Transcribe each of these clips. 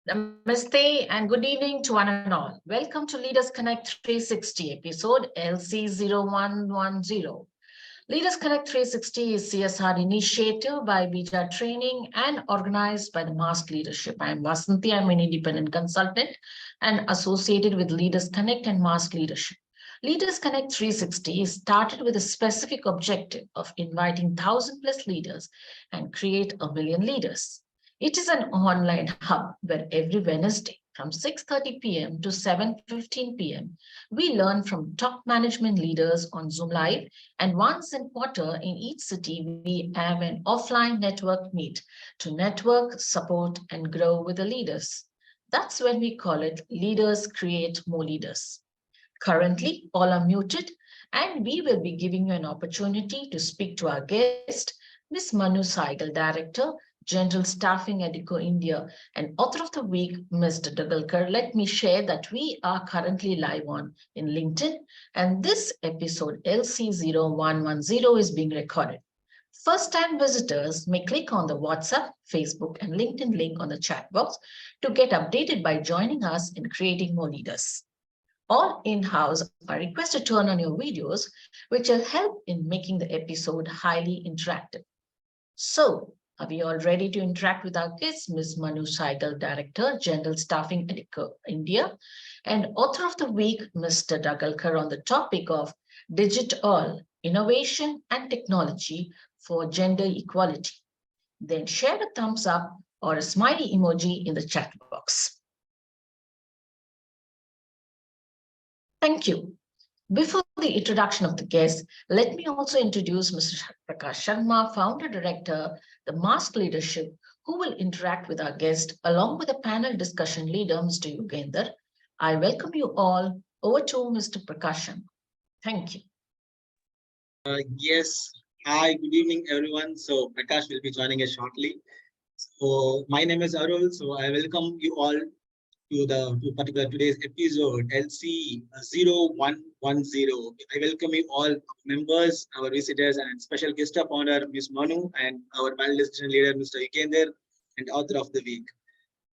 Namaste and good evening to one and all. Welcome to Leaders Connect 360 episode LC0110. Leaders Connect 360 is CSR initiative by Bija Training and organized by the Mask Leadership. I am Vasanthi. I'm an independent consultant and associated with Leaders Connect and Mask Leadership. Leaders Connect 360 started with a specific objective of inviting 1,000 plus leaders and create a million leaders. It is an online hub where every Wednesday from 6:30 p.m. to 7:15 p.m. we learn from top management leaders on Zoom Live, and once in quarter in each city we have an offline network meet to network, support, and grow with the leaders. That's when we call it Leaders Create More Leaders. Currently, all are muted, and we will be giving you an opportunity to speak to our guest, Ms. Manu Saigal, Director, General Staffing, Adecco India, and Author of the Week, Mr. Dhargalkar. Let me share that we are currently live on in LinkedIn, and this episode LC0110 is being recorded. First-time visitors may click on the WhatsApp, Facebook, and LinkedIn link on the chat box to get updated by joining us in creating more leaders. All in-house are requested to turn on your videos, which will help in making the episode highly interactive. So, are we all ready to interact with our guest, Ms. Manu Saigal, Director, General Staffing, Adecco India, and Author of the Week, Mr. Dhargalkar, on the topic of DigitALL, Innovation and Technology for Gender Equality? Then share a thumbs up or a smiley emoji in the chat box. Thank you. Before the introduction of the guest, let me also introduce Mr. Prakash Sharma, Founder Director, the Mask Leadership, who will interact with our guest along with the panel discussion leader, Mr. Yugandhar. I welcome you all. Over to Mr. Prakash Sharma. Thank you. Yes. Hi, good evening, everyone. So Prakash will be joining us shortly. So my name is Arul. So I welcome you all to particular today's episode LC0110. I welcome you all members, our visitors, and special guest of honor, Ms. Manu, and our panel discussion leader, Mr. Yugandhar, and author of the week.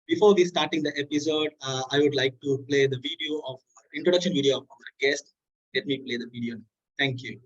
Before we starting the episode, I would like to play the video of introduction video of our guest. Let me play the video. Thank you.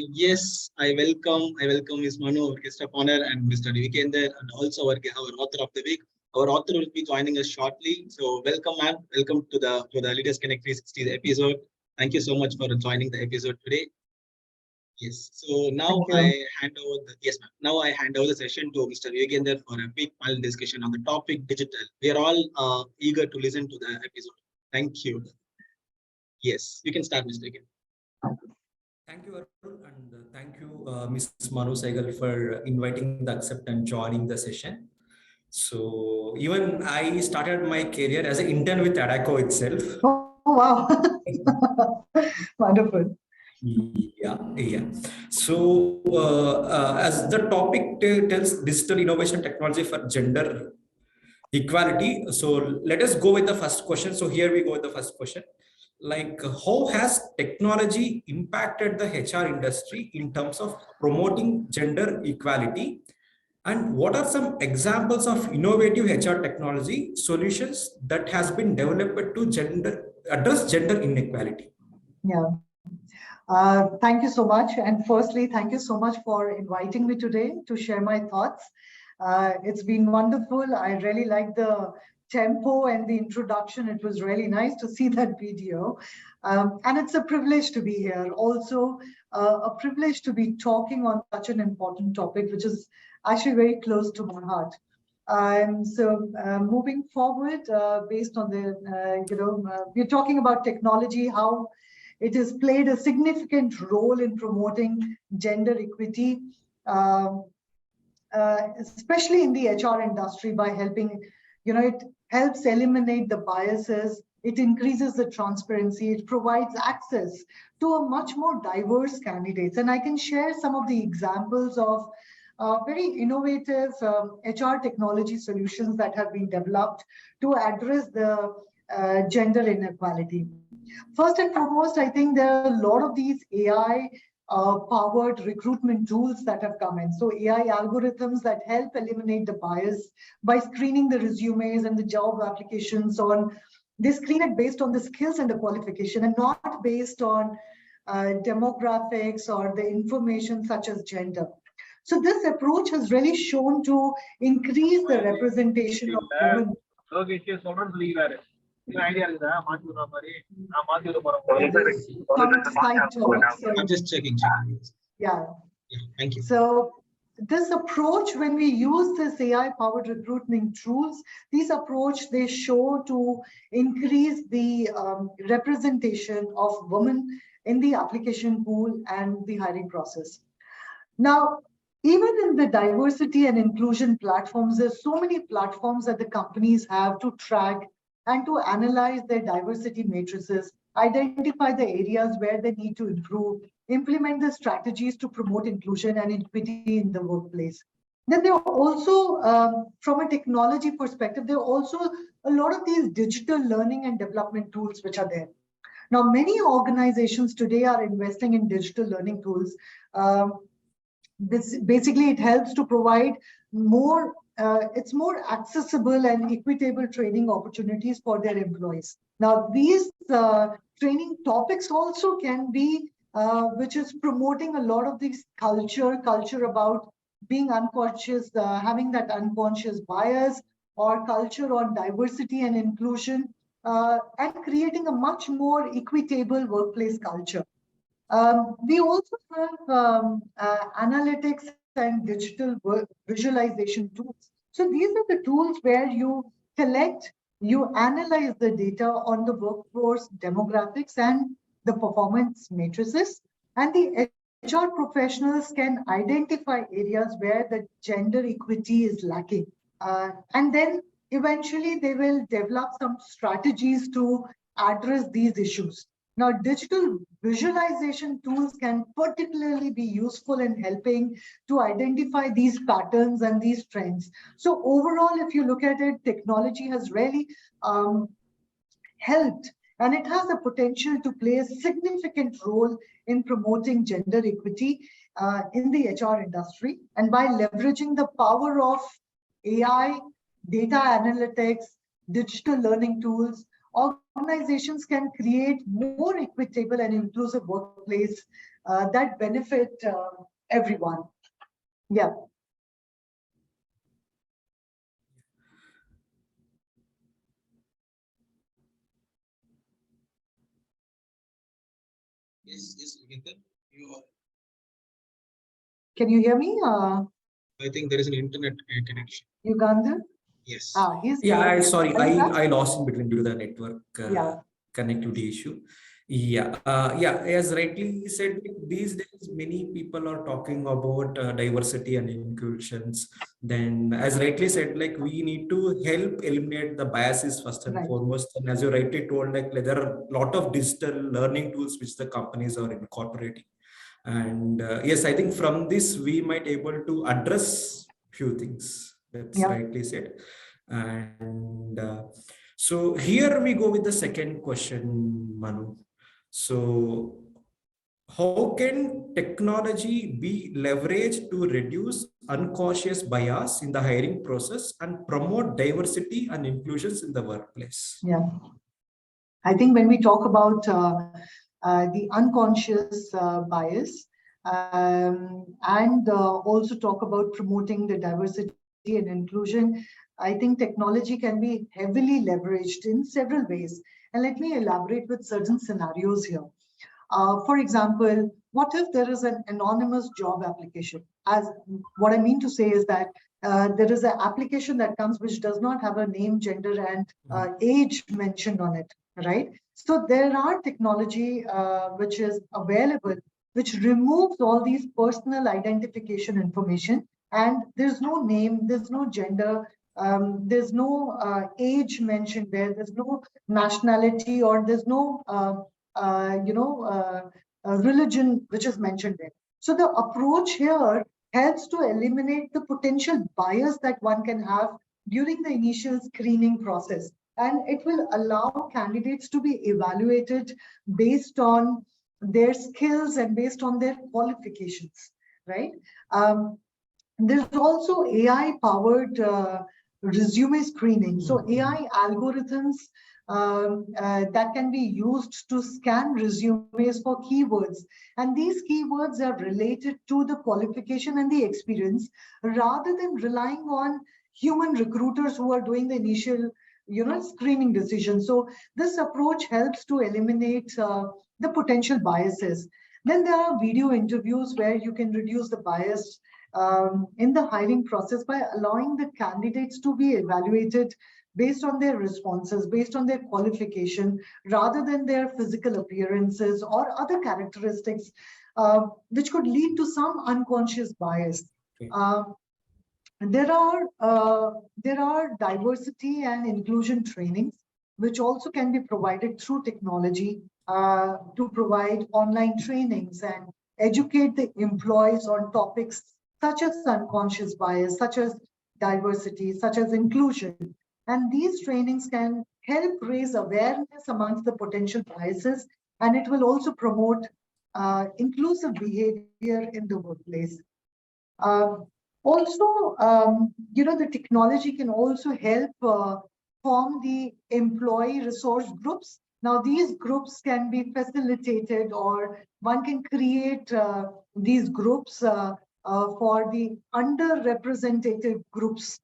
Yes, I welcome Ms. Manu, our guest of honor, and Mr. Yugandhar, and also our author of the week. Our author will be joining us shortly. So welcome, ma'am. Welcome to the Leaders Connect 360 episode. Thank you so much for joining the episode today. Yes. So now Thank you. I hand over the yes, ma'am. Now I hand over the session to Mr. Yugandhar for a quick panel discussion on the topic digital. We are all eager to listen to the episode. Thank you. Yes, you can start, Mr. Yugandhar. Thank you, Arun, and thank you, Ms. Manu Saigal, for inviting the accept and joining the session. So even I started my career as an intern with Adecco itself. Oh, wow. Wonderful. Yeah. So as the topic tells digital innovation technology for gender equality. So let us go with the first question. So here we go with the first question. Like, how has technology impacted the HR industry in terms of promoting gender equality? And what are some examples of innovative HR technology solutions that has been developed to address gender inequality? Yeah. Thank you so much. And firstly, thank you so much for inviting me today to share my thoughts. It's been wonderful. I really like the tempo and the introduction. It was really nice to see that video. And it's a privilege to be here. Also, a privilege to be talking on such an important topic, which is actually very close to my heart. So moving forward, based on the, we're talking about technology, how it has played a significant role in promoting gender equity, especially in the HR industry by helping, it helps eliminate the biases, it increases the transparency, it provides access to a much more diverse candidates. And I can share some of the examples of very innovative HR technology solutions that have been developed to address the gender inequality. First and foremost, I think there are a lot of these AI powered recruitment tools that have come in. So AI algorithms that help eliminate the bias by screening the resumes and the job applications they screen it based on the skills and the qualification and not based on demographics or the information such as gender. So this approach has really shown to increase the representation of women. I'm just checking. Yeah. Thank you. So this approach, when we use this AI-powered recruitment tools, these approach, they show to increase the representation of women in the application pool and the hiring process. Now, even in the diversity and inclusion platforms, there's so many platforms that the companies have to track and to analyze their diversity matrices, identify the areas where they need to improve, implement the strategies to promote inclusion and equity in the workplace. Then there are also, from a technology perspective, there are also a lot of these digital learning and development tools which are there. Now, many organizations today are investing in digital learning tools. Basically, it helps to provide more, it's more accessible and equitable training opportunities for their employees. Now, these training topics also can be, which is promoting a lot of this culture about being unconscious, having that unconscious bias or culture on diversity and inclusion, and creating a much more equitable workplace culture. We also have analytics and digital visualization tools. So these are the tools where you collect, you analyze the data on the workforce demographics and the performance matrices, and the HR professionals can identify areas where the gender equity is lacking. And then eventually they will develop some strategies to address these issues. Now, digital visualization tools can particularly be useful in helping to identify these patterns and these trends. So overall, if you look at it, technology has really helped, and it has the potential to play a significant role in promoting gender equity in the HR industry. And by leveraging the power of AI, data analytics, digital learning tools, organizations can create more equitable and inclusive workplace that benefit everyone. Yeah. Yes, you can tell. Can you hear me? I think there is an internet connection. Yugandhar? Yes. He's Yeah, back. sorry, Are you back? I lost in between due to the network Yeah. connectivity issue. Yeah, as rightly said, these days many people are talking about diversity and inclusions. Then, as rightly said, like we need to help eliminate the biases first and Right. foremost. And as you rightly told, like there are a lot of digital learning tools which the companies are incorporating. And yes, I think from this we might able to address few things. That's Yeah. rightly said. And so here we go with the second question, Manu. So how can technology be leveraged to reduce unconscious bias in the hiring process and promote diversity and inclusions in the workplace? Yeah. I think when we talk about the unconscious bias and also talk about promoting the diversity and inclusion, I think technology can be heavily leveraged in several ways. And let me elaborate with certain scenarios here. For example, what if there is an anonymous job application? As what I mean to say is that there is an application that comes which does not have a name, gender, and age mentioned on it, right? So there are technology which is available, which removes all these personal identification information, and there's no name, there's no gender, there's no age mentioned there, there's no nationality, or there's no religion which is mentioned there. So the approach here helps to eliminate the potential bias that one can have during the initial screening process. And it will allow candidates to be evaluated based on their skills and based on their qualifications, right? There's also AI-powered resume screening. So AI algorithms that can be used to scan resumes for keywords. And these keywords are related to the qualification and the experience, rather than relying on human recruiters who are doing the initial screening decision. So this approach helps to eliminate the potential biases. Then there are video interviews where you can reduce the bias in the hiring process by allowing the candidates to be evaluated based on their responses, based on their qualification, rather than their physical appearances or other characteristics, which could lead to some unconscious bias. Okay. There are diversity and inclusion trainings, which also can be provided through technology to provide online trainings and educate the employees on topics such as unconscious bias, such as diversity, such as inclusion. And these trainings can help raise awareness amongst the potential biases, and it will also promote inclusive behavior in the workplace. The technology can also help form the employee resource groups. Now, these groups can be facilitated, or one can create these groups for the underrepresented groups,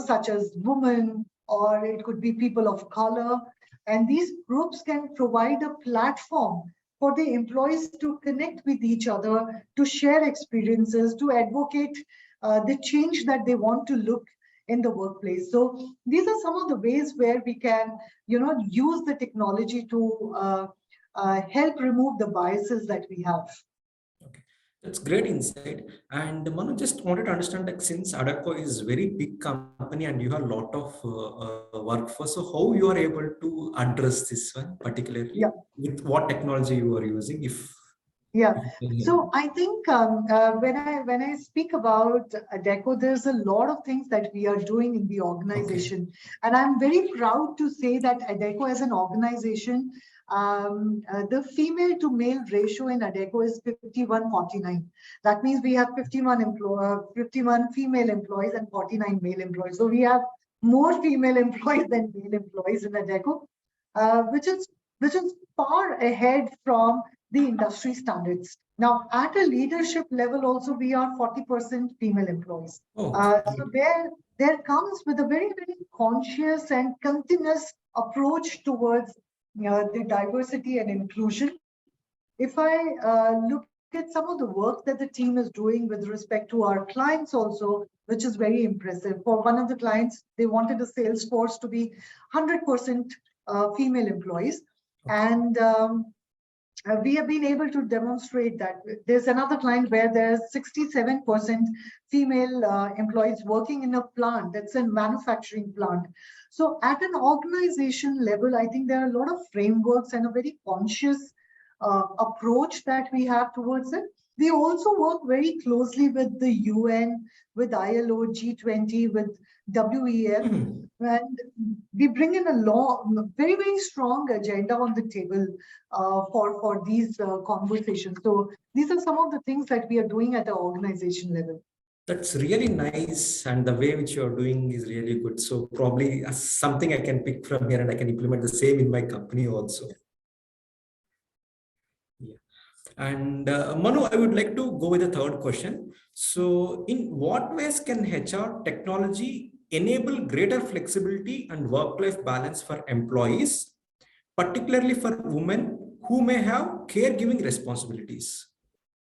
such as women, or it could be people of color. And these groups can provide a platform for the employees to connect with each other, to share experiences, to advocate the change that they want to look in the workplace. So these are some of the ways where we can, use the technology to help remove the biases that we have. Okay, that's great insight. And Manu, just wanted to understand, like, since Adecco is very big company and you have a lot of workforce, so how you are able to address this one particularly? Yeah. With what technology you are using, if yeah. So I think when I speak about Adecco, there's a lot of things that we are doing in the organization, and I'm very proud to say that Adecco as an organization, the female to male ratio in Adecco is 51-49. That means we have 51 female employees and 49 male employees. So we have more female employees than male employees in Adecco, which is far ahead from the industry standards. Now, at a leadership level, also we are 40% female employees. So there comes with a very, very conscious and continuous approach towards the diversity and inclusion. If I look at some of the work that the team is doing with respect to our clients also, which is very impressive. For one of the clients, they wanted a sales force to be 100% female employees. And we have been able to demonstrate that. There's another client where there's 67% female employees working in a plant that's a manufacturing plant. So at an organization level, I think there are a lot of frameworks and a very conscious approach that we have towards it. We also work very closely with the UN, with ILO, G20, with WEF, and we bring in a very, very strong agenda on the table for these conversations. So these are some of the things that we are doing at the organization level. That's really nice, and the way which you're doing is really good. So probably something I can pick from here, and I can implement the same in my company also. Yeah. And Manu, I would like to go with the third question. So in what ways can HR technology enable greater flexibility and work-life balance for employees, particularly for women who may have caregiving responsibilities?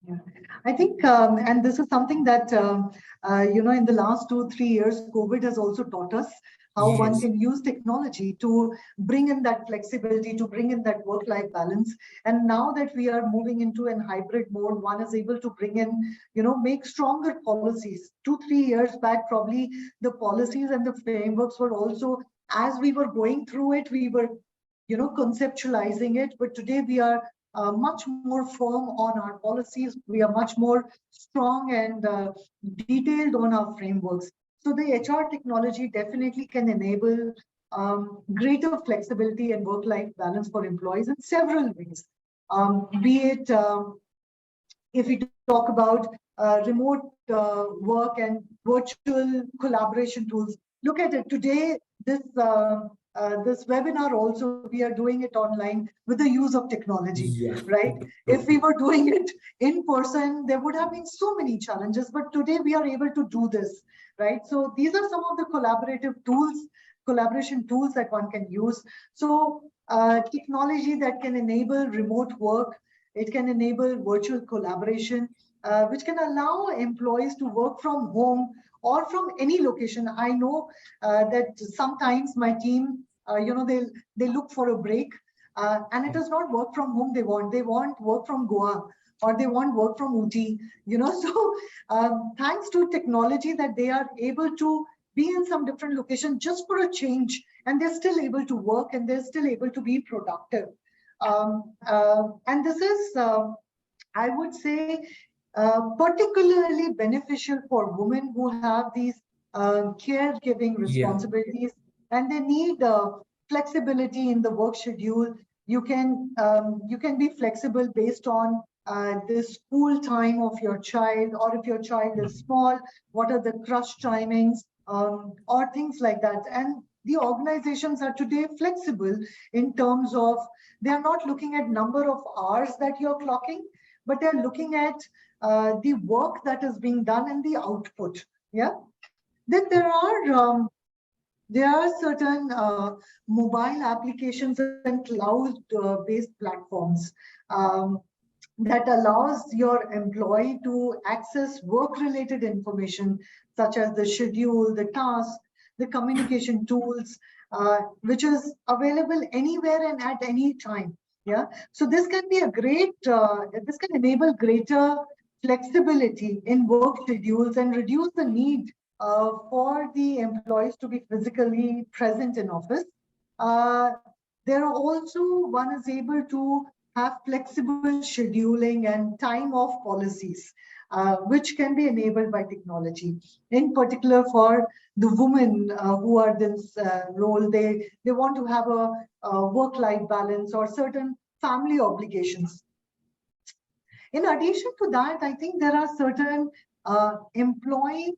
Yeah, I think, and this is something that, in the last 2-3 years, COVID has also taught us how one can use technology to bring in that flexibility, to bring in that work-life balance. And now that we are moving into an hybrid mode, one is able to bring in, make stronger policies. 2-3 years back, probably the policies and the frameworks were also, as we were going through it, we were, conceptualizing it. But today we are much more firm on our policies. We are much more strong and detailed on our frameworks. So the HR technology definitely can enable greater flexibility and work-life balance for employees in several ways. Be it if we talk about remote work and virtual collaboration tools. Look at it today. This webinar also, we are doing it online with the use of technology, right? If we were doing it in person, there would have been so many challenges, but today we are able to do this, right? So these are some of the collaboration tools that one can use. So technology that can enable remote work, it can enable virtual collaboration, which can allow employees to work from home or from any location. I know that sometimes my team, they look for a break, and it is not work from home they want work from Goa, or they want work from Uti, so thanks to technology that they are able to be in some different location just for a change, and they're still able to work and they're still able to be productive. And this is, I would say, particularly beneficial for women who have these caregiving responsibilities, and they need flexibility in the work schedule. You can be flexible based on the school time of your child, or if your child is small, what are the crush timings, or things like that. And the organizations are today flexible in terms of, they are not looking at number of hours that you're clocking, but they're looking at the work that is being done and the output. Yeah. Then there are certain mobile applications and cloud-based platforms that allows your employee to access work-related information, such as the schedule, the task, the communication tools, which is available anywhere and at any time. Yeah. So this can be a great, this can enable greater flexibility in work schedules and reduce the need for the employees to be physically present in office. There are also, one is able to have flexible scheduling and time off policies, which can be enabled by technology. In particular, for the women who are this role, they want to have a work-life balance or certain family obligations. In addition to that, I think there are certain employee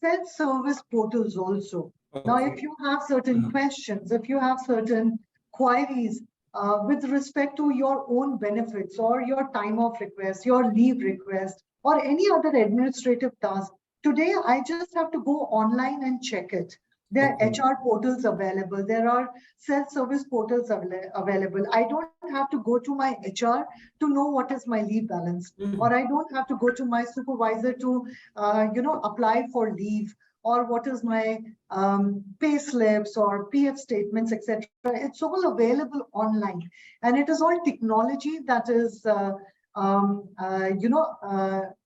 self-service portals also. Okay. Now, if you have certain questions, if you have certain queries with respect to your own benefits or your time off request, your leave request, or any other administrative task, today I just have to go online and check it. There are Okay. HR portals available. There are self-service portals available. I don't have to go to my HR to know what is my leave balance, or I don't have to go to my supervisor to, apply for leave, or what is my pay slips or PF statements, etc. It's all available online, and it is all technology that is,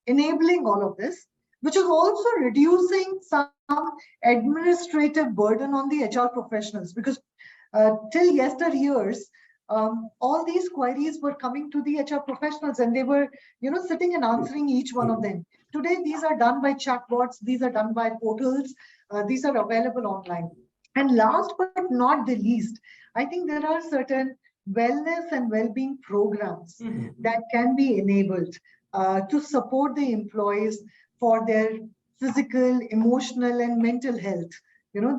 enabling all of this, which is also reducing some administrative burden on the HR professionals, because till yesteryears, all these queries were coming to the HR professionals, and they were, sitting and answering each one of them. Today, these are done by chatbots, these are done by portals, these are available online. And last but not the least, I think there are certain wellness and well-being programs that can be enabled to support the employees for their physical, emotional, and mental health.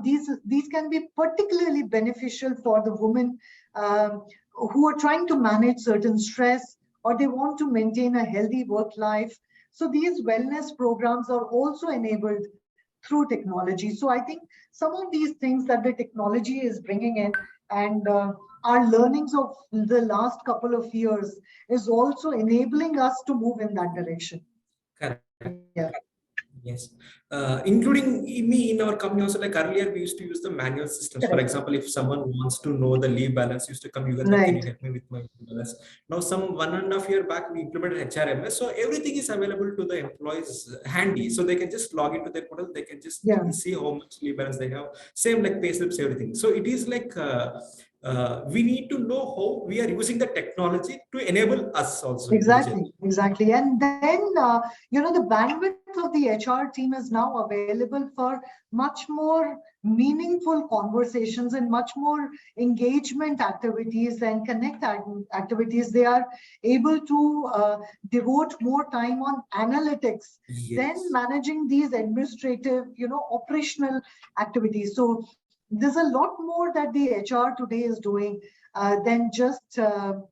These can be particularly beneficial for the women who are trying to manage certain stress, or they want to maintain a healthy work life. So these wellness programs are also enabled through technology. So I think some of these things that the technology is bringing in, and our learnings of the last couple of years, is also enabling us to move in that direction. Correct. Yeah. Yes, including me in our company also. Like earlier, we used to use the manual systems. For Correct. example, if someone wants to know the leave balance, used to come, Yugandhar, can you Right. help me with my leave balance? Now, some 1.5 years back, we implemented HRMS, so everything is available to the employees handy. So they can just log into their portal, they can just Yeah. see how much leave balance they have. Same like pay slips, everything. So it is like we need to know how we are using the technology to enable us also. Exactly. And then, the bandwidth of the HR team is now available for much more meaningful conversations and much more engagement activities and connect activities. They are able to devote more time on analytics than managing these administrative, operational activities. So there's a lot more that the HR today is doing than just a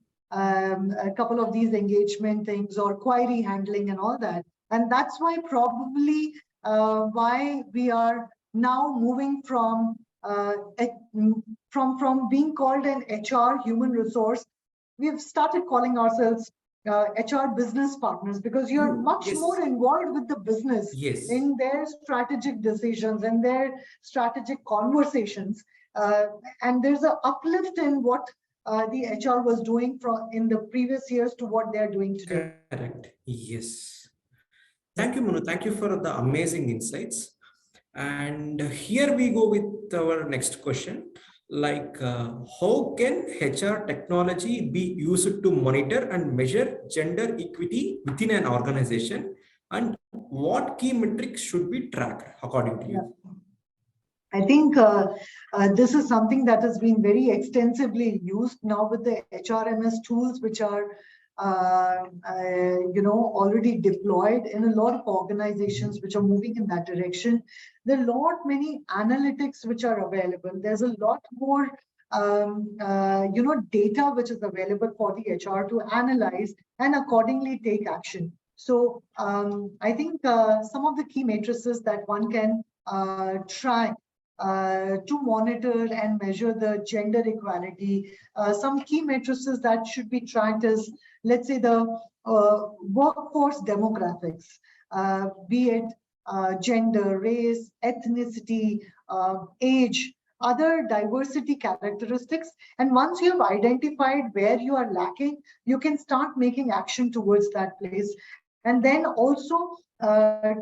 couple of these engagement things or query handling and all that. And that's why probably why we are now moving from being called an HR human resource. We've started calling ourselves HR business partners, because you're much more involved with the business in their strategic decisions and their strategic conversations. And there's an uplift in what the HR was doing in the previous years to what they're doing today. Correct. Yes. Thank you, Manu. Thank you for the amazing insights. And here we go with our next question. Like, how can HR technology be used to monitor and measure gender equity within an organization? And what key metrics should be tracked according to you? I think this is something that has been very extensively used now with the HRMS tools, which are already deployed in a lot of organizations which are moving in that direction. There are many analytics which are available. There's a lot more data which is available for the HR to analyze and accordingly take action. So I think some of the key matrices that one can try to monitor and measure the gender equality. Some key matrices that should be tracked is, let's say, the workforce demographics, be it gender, race, ethnicity, age, other diversity characteristics. And once you have identified where you are lacking, you can start making action towards that place. And then also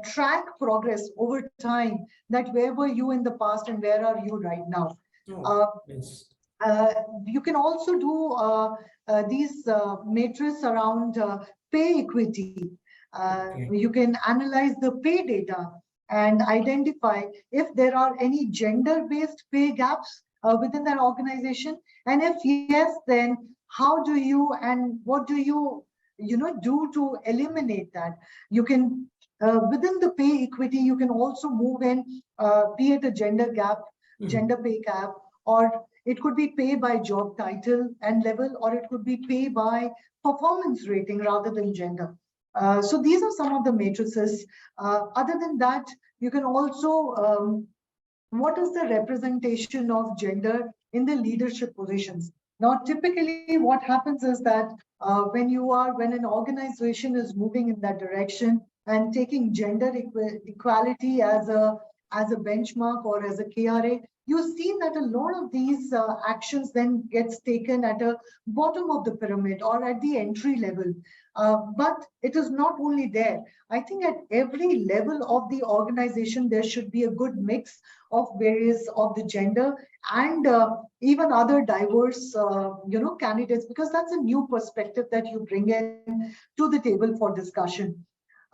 track progress over time, that where were you in the past and where are you right now. You can also do these matrices around pay equity. You can analyze the pay data and identify if there are any gender-based pay gaps within that organization. And if yes, then how do you and what do you do to eliminate that? You can within the pay equity, you can also move in, be it a gender gap, gender pay gap, or it could be pay by job title and level, or it could be pay by performance rating rather than gender. So these are some of the matrices. Other than that, you can also what is the representation of gender in the leadership positions? Now, typically what happens is that when an organization is moving in that direction and taking gender equality as a benchmark or as a KRA, you see that a lot of these actions then gets taken at a bottom of the pyramid or at the entry level. But it is not only there. I think at every level of the organization, there should be a good mix of various of the gender and even other diverse, candidates, because that's a new perspective that you bring in to the table for discussion.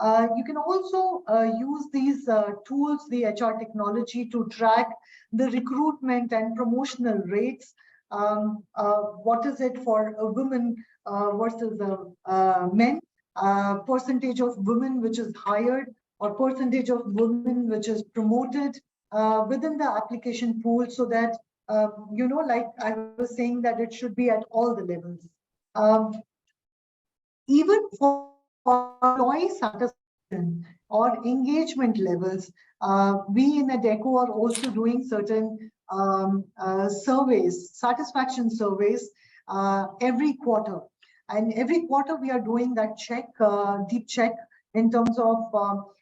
You can also use these tools, the HR technology, to track the recruitment and promotional rates. What is it for a woman versus men? Percentage of women which is hired or percentage of women which is promoted within the application pool, so that, like I was saying, that it should be at all the levels. Even for employee satisfaction or engagement levels, we in Adecco are also doing certain surveys, satisfaction surveys, every quarter. And every quarter we are doing that check, deep check in terms of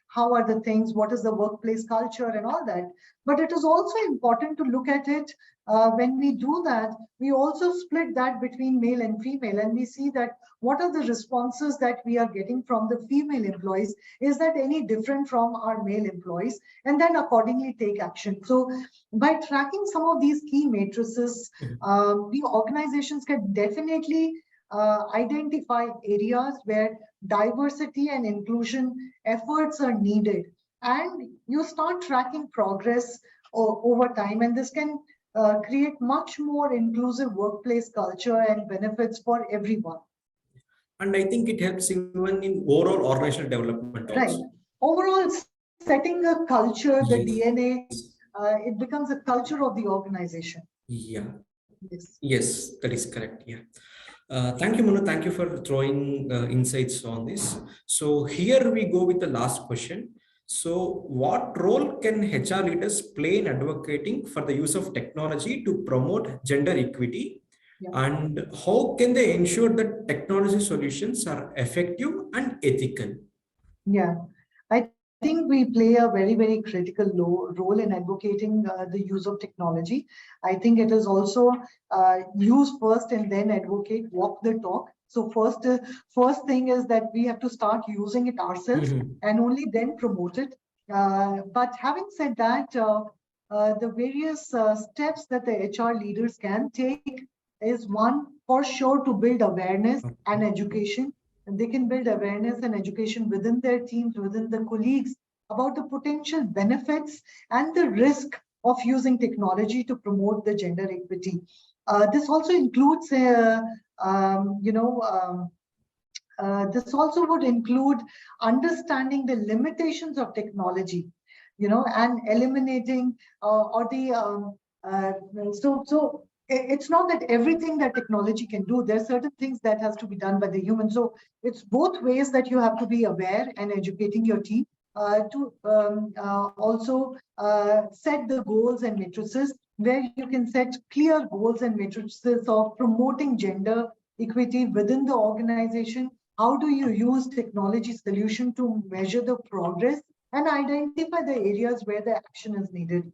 how are the things, what is the workplace culture and all that. But it is also important to look at it when we do that, we also split that between male and female, and we see that what are the responses that we are getting from the female employees, is that any different from our male employees, and then accordingly take action. So by tracking some of these key matrices, the organizations can definitely identify areas where diversity and inclusion efforts are needed, and you start tracking progress over time, and this can create much more inclusive workplace culture and benefits for everyone. And I think it helps even in overall organizational development also. Right. Overall, setting a culture, the Yes. DNA, it becomes a culture of the organization. Yeah. Yes. Yes, that is correct. Yeah. Thank you, Manu. Thank you for throwing insights on this. So here we go with the last question. So what role can HR leaders play in advocating for the use of technology to promote gender equity? Yeah. And how can they ensure that technology solutions are effective and ethical? Yeah, I think we play a very, very critical role in advocating the use of technology. I think it is also use first and then advocate, walk the talk. So first thing is that we have to start using it ourselves and only then promote it. But having said that, the various steps that the HR leaders can take is one, for sure, to build awareness and education. And they can build awareness and education within their teams, within the colleagues, about the potential benefits and the risk of using technology to promote the gender equity. This also includes, this also would include understanding the limitations of technology, and eliminating it's not that everything that technology can do. There are certain things that has to be done by the human. So it's both ways that you have to be aware and educating your team to also set the goals and matrices, where you can set clear goals and matrices of promoting gender equity within the organization. How do you use technology solution to measure the progress and identify the areas where the action is needed?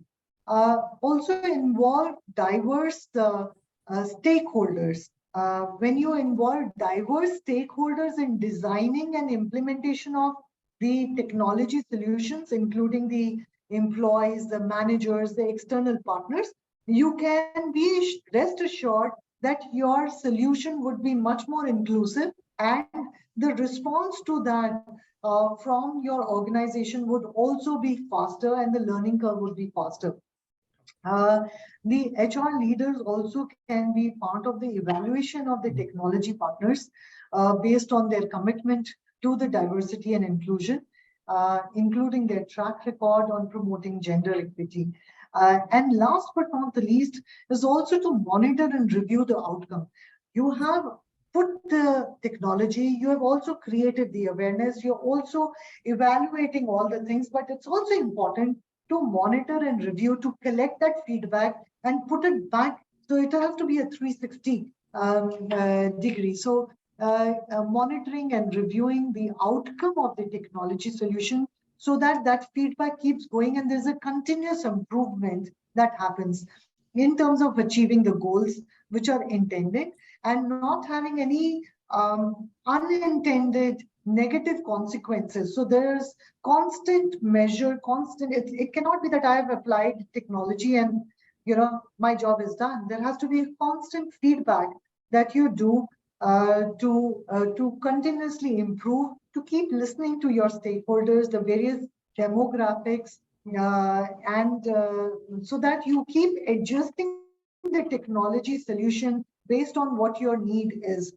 Also involve diverse stakeholders. When you involve diverse stakeholders in designing and implementation of the technology solutions, including the employees, the managers, the external partners, you can be rest assured that your solution would be much more inclusive, and the response to that from your organization would also be faster, and the learning curve would be faster. The HR leaders also can be part of the evaluation of the technology partners based on their commitment to the diversity and inclusion, including their track record on promoting gender equity. And last but not the least is also to monitor and review the outcome. You have put the technology, you have also created the awareness, you're also evaluating all the things, but it's also important to monitor and review, to collect that feedback and put it back. So it has to be a 360 degree. So monitoring and reviewing the outcome of the technology solution so that that feedback keeps going and there's a continuous improvement that happens in terms of achieving the goals which are intended and not having any unintended negative consequences. So there's constant measure, it cannot be that I have applied technology and my job is done. There has to be a constant feedback that you do to continuously improve, to keep listening to your stakeholders, the various demographics, and so that you keep adjusting the technology solution based on what your need is.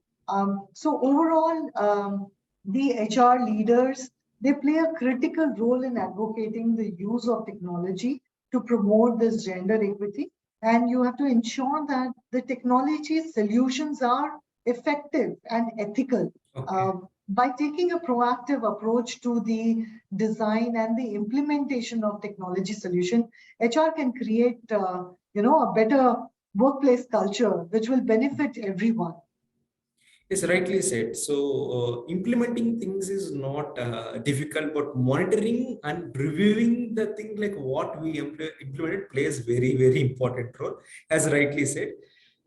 So overall, the HR leaders, they play a critical role in advocating the use of technology to promote this gender equity. And you have to ensure that the technology solutions are effective and ethical. Okay. By taking a proactive approach to the design and the implementation of technology solution, HR can create, a better workplace culture, which will benefit everyone. It's rightly said. So implementing things is not difficult, but monitoring and reviewing the thing like what we implemented plays very, very important role, as rightly said.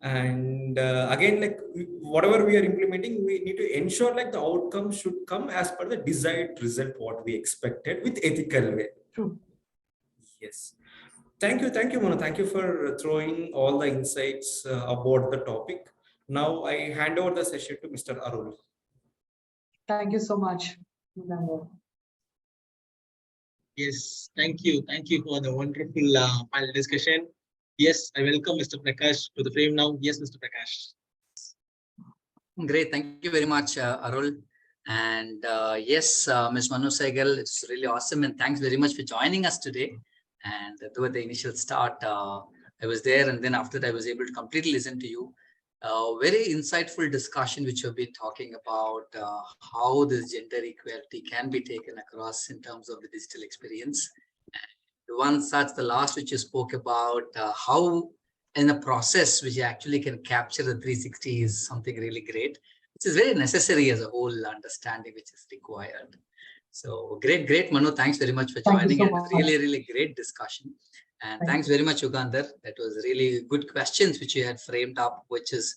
And again, like whatever we are implementing, we need to ensure like the outcome should come as per the desired result, what we expected with ethical way. True. Yes. Thank you, Manu. Thank you for throwing all the insights about the topic. Now I hand over the session to Mr. Arul. Thank you so much, Yugandhar. Yes, thank you. Thank you for the wonderful panel discussion. Yes, I welcome Mr. Prakash to the frame now. Yes, Mr. Prakash. Great. Thank you very much, Arul. And yes, Ms. Manu Saigal, it's really awesome. And thanks very much for joining us today. And toward the initial start, I was there. And then after that, I was able to completely listen to you. Very insightful discussion, which you've been talking about how this gender equality can be taken across in terms of the digital experience. And one such, the last which you spoke about, how in a process which actually can capture the 360 is something really great, which is very necessary as a whole understanding which is required. So great, Manu. Thanks very much for joining. So and much. Really great discussion. And thanks very much, Yugandhar. That was really good questions which you had framed up, which is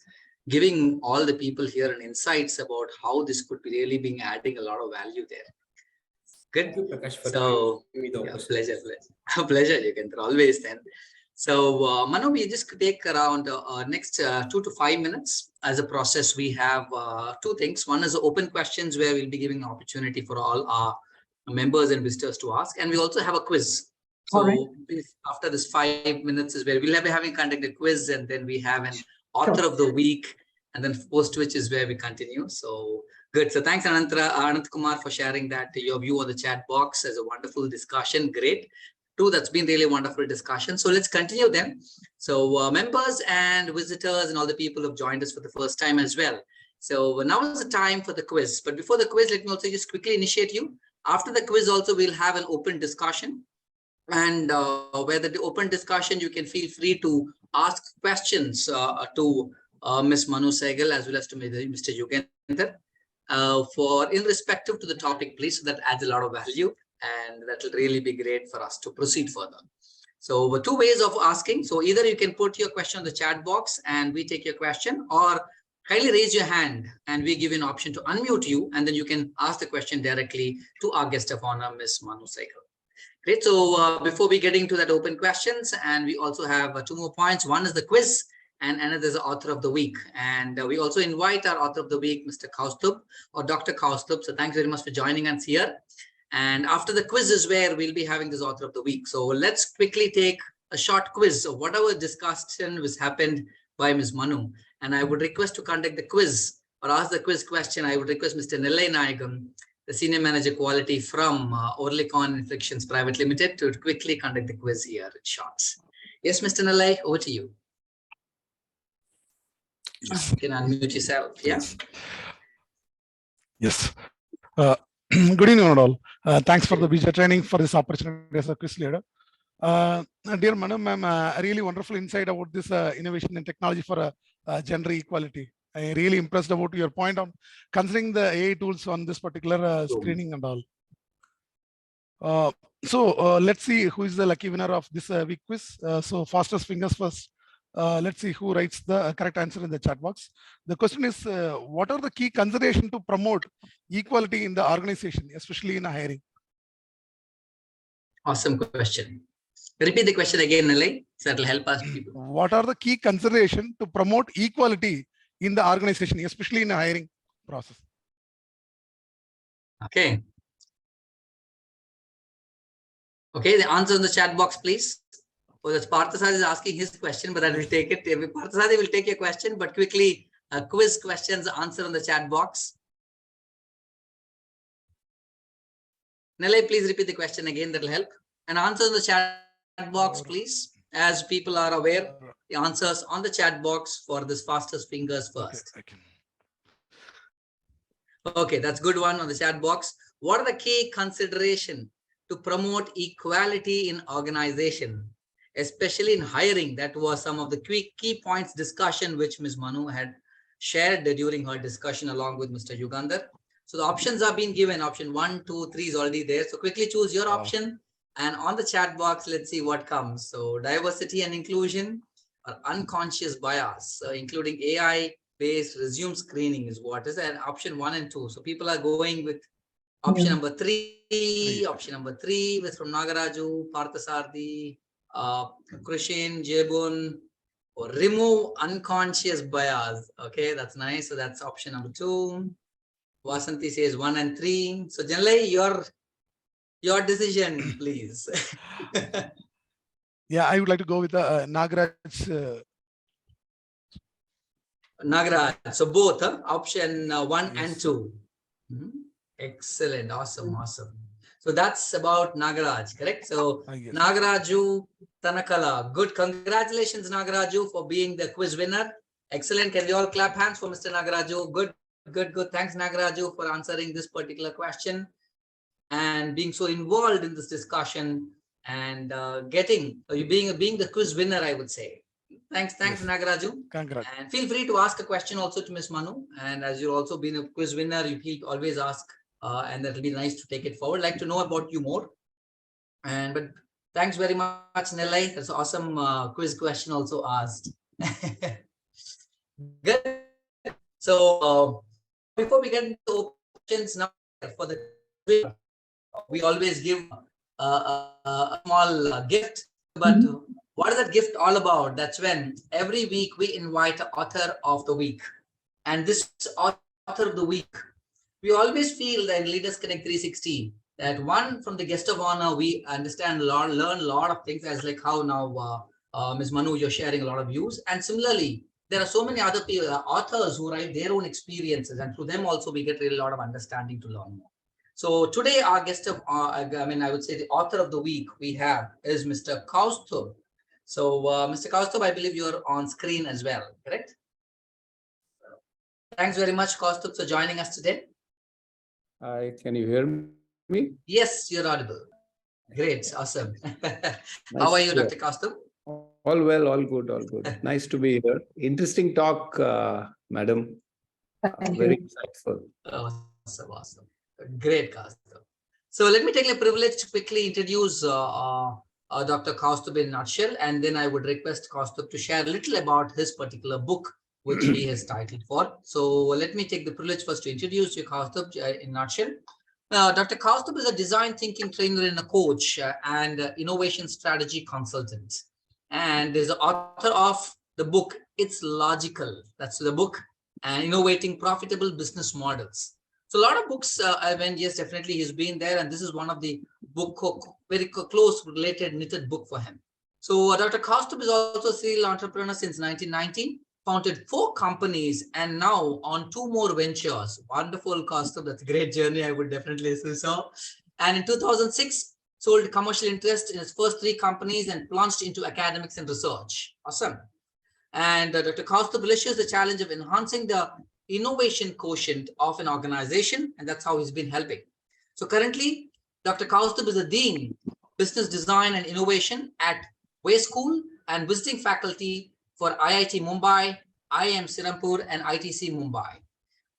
giving all the people here an insights about how this could be really being adding a lot of value there. Good. Thank you, Prakash, for giving me the opportunity. Pleasure, Yugandhar, always then. So, Manu, we just take around next 2 to 5 minutes. As a process, we have two things. One is open questions where we'll be giving an opportunity for all our members and visitors to ask. And we also have a quiz. So after this 5 minutes is where we'll be having conducted quiz, and then we have an author of the week, and then post which is where we continue. So good. So thanks, Anant Kumar, for sharing that your view on the chat box as a wonderful discussion. Great. Two, that's been really wonderful discussion. So let's continue then. So members and visitors and all the people who have joined us for the first time as well. So now is the time for the quiz. But before the quiz, let me also just quickly initiate you. After the quiz also, we'll have an open discussion. And where the open discussion, you can feel free to ask questions to Ms. Manu Saigal as well as to Mr. Yugandhar for irrespective to the topic, please. So that adds a lot of value, and that will really be great for us to proceed further. So two ways of asking. So either you can put your question on the chat box and we take your question, or kindly raise your hand and we give you an option to unmute you, and then you can ask the question directly to our guest of honor, Ms. Manu Saigal. Great. So before we get into that open questions, and we also have 2 more points. One is the quiz, and another is the author of the week. And we also invite our author of the week, Mr. Kaustubh or Dr. Kaustubh. So thanks very much for joining us here. And after the quiz is where we'll be having this author of the week. So let's quickly take a short quiz of whatever discussion was happened by Ms. Manu. And I would request to conduct the quiz or ask the quiz question. I would request Mr. Nillayanayagan, the Senior Manager Quality from Orlicon Inflections Private Limited, to quickly conduct the quiz here in shots. Yes, Mr. Nillay, over to you. Yes. You can unmute yourself. Yeah. Yes. Good evening, all. Thanks for the BJ training for this opportunity as a quiz leader. Dear Manu, ma'am, a really wonderful insight about this innovation and technology for gender equality. I really impressed about your point on considering the AI tools on this particular screening and all. So let's see who is the lucky winner of this week quiz. So fastest fingers first. Let's see who writes the correct answer in the chat box. The question is, what are the key considerations to promote equality in the organization, especially in hiring? Awesome question. Repeat the question again, Nalai, so that will help us people. What are the key considerations to promote equality in the organization, especially in the hiring process? Okay. Okay, the answer in the chat box, please. Oh, that's Parthasadi is asking his question, but I will take it. Parthasadi will take your question, but quickly, quiz questions, answer in the chat box. Nalai, please repeat the question again, that will help. And answer in the chat box, please. As people are aware, the answers on the chat box for this fastest fingers first. Okay, that's good one on the chat box. What are the key considerations to promote equality in organization, especially in hiring? That was some of the key points discussion which Ms. Manu had shared during her discussion along with Mr. Yugandhar. So the options are being given. Option 1, 2, 3 is already there. So quickly choose your option. And on the chat box, let's see what comes. So diversity and inclusion or unconscious bias, including AI-based resume screening is what is that? Option 1 and 2. So people are going with option number 3. Option number 3 was from Nagaraju, Parthasarthi, Krishin, Jebun, or remove unconscious bias. Okay, that's nice. So that's option number 2. Vasanthi says 1 and 3. So generally, your decision, please. Yeah, I would like to go with the Nagaraj. Nagaraj. So both, option 1 and 2. Excellent. Awesome. So that's about Nagaraj, correct? So Nagaraju Tanakala. Good. Congratulations, Nagaraju, for being the quiz winner. Excellent. Can we all clap hands for Mr. Nagaraju? Good. Thanks, Nagaraju, for answering this particular question and being so involved in this discussion and being the quiz winner, I would say. Thanks, yes. Nagaraju. Congrats. And feel free to ask a question also to Ms. Manu. And as you've also been a quiz winner, you always ask, and that'll be nice to take it forward. I'd like to know about you more. But thanks very much, Nellai. That's an awesome quiz question also asked. Good. So before we get into questions now for the quiz, we always give a small gift, but what is that gift all about? That's when every week we invite an author of the week. And this author of the week, we always feel that in Leaders Connect 360, that one from the guest of honor, we understand learn a lot of things, as like how now Ms. Manu, you're sharing a lot of views. And similarly, there are so many other people, authors who write their own experiences, and through them also we get really a lot of understanding to learn more. So today our guest of, I would say the author of the week we have is Mr. Kaustubh. So Mr. Kaustubh, I believe you're on screen as well, correct? Thanks very much, Kaustubh, for joining us today. Hi, can you hear me? Yes, you're audible. Great, awesome. How are you, Dr. Kaustubh? All well, all good, all good. Nice to be here. Interesting talk, madam. Very insightful. Awesome. Great, Kaustubh. So let me take the privilege to quickly introduce Dr. Kaustubh in a nutshell, and then I would request Kaustubh to share a little about his particular book, which he has titled for. So let me take the privilege first to introduce you, Kaustubh, in a nutshell. Dr. Kaustubh is a design thinking trainer and a coach and innovation strategy consultant. And is the author of the book, It's Logical. That's the book, and Innovating Profitable Business Models. So a lot of books I went, yes, definitely he's been there. And this is one of the book, very close related knitted book for him. So Dr. Kaustubh is also a serial entrepreneur since 1990, founded 4 companies and now on 2 more ventures. Wonderful, Kaustubh. That's a great journey. I would definitely say so. And in 2006, sold commercial interest in his first 3 companies and plunged into academics and research. Awesome. And Dr. Kaustubh relishes the challenge of enhancing the innovation quotient of an organization, and that's how he's been helping. So currently, Dr. Kaustubh is the Dean Business Design and Innovation at Way School and visiting faculty for IIT Mumbai, IIM Sirampur, and ITC Mumbai.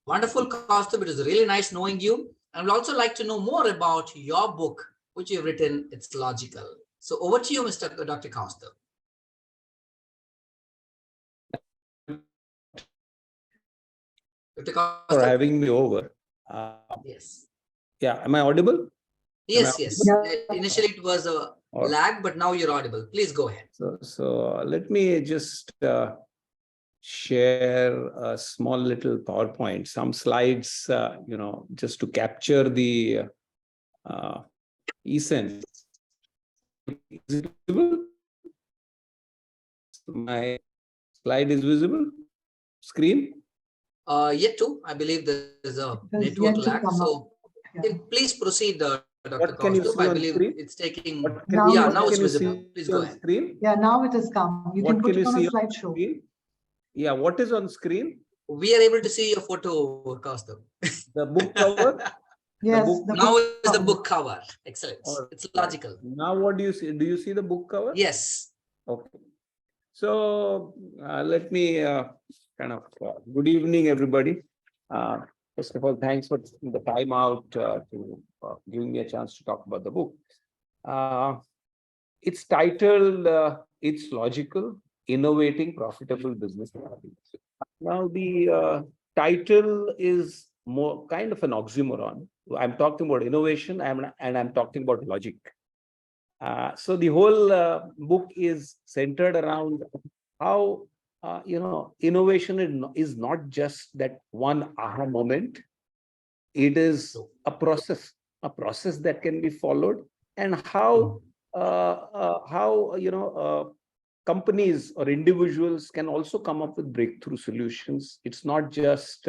Wonderful, Kaustubh. It is really nice knowing you. I would also like to know more about your book, which you've written. It's logical. So over to you, Dr. Kaustubh. For having me over. Yes. Yeah, am I audible? Yes, yes. Yeah. Initially it was a lag, but now you're audible. Please go ahead. So let me just share a small little PowerPoint, some slides, just to capture the essence. Is it visible? My slide is visible? Screen? Yet to, I believe there's a There's network yet to lag. come up. So Yeah. please proceed, Dr. What can you Kaustubh. see I on believe screen? it's taking. Now Yeah, what now it's can you visible. see Please go on ahead. screen? Yeah, now it has come. You What can put can it you on a see on slideshow. screen? Yeah, what is on screen? We are able to see your photo, Kaustubh. The book cover? Yes, book- the Now book is the cover. book cover. Excellent. All It's right. logical. Now what do you see? Do you see the book cover? Yes. Okay. So let me good evening, everybody. First of all, thanks for taking the time out to giving me a chance to talk about the book. It's titled, It's Logical, Innovating Profitable Business Models. Now, the title is more kind of an oxymoron. I'm talking about innovation and I'm talking about logic. So the whole book is centered around how innovation is not just that one aha moment. It is a process that can be followed, and how companies or individuals can also come up with breakthrough solutions. It's not just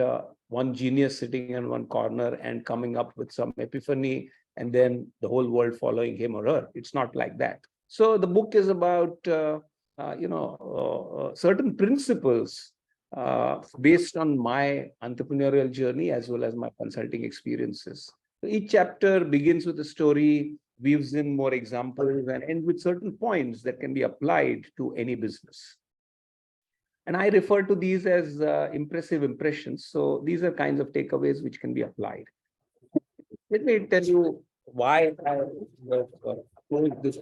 one genius sitting in one corner and coming up with some epiphany and then the whole world following him or her. It's not like that. So the book is about certain principles based on my entrepreneurial journey as well as my consulting experiences. So each chapter begins with a story, weaves in more examples, and ends with certain points that can be applied to any business. And I refer to these as impressive impressions. So these are kinds of takeaways which can be applied. Let me tell you why I closed this.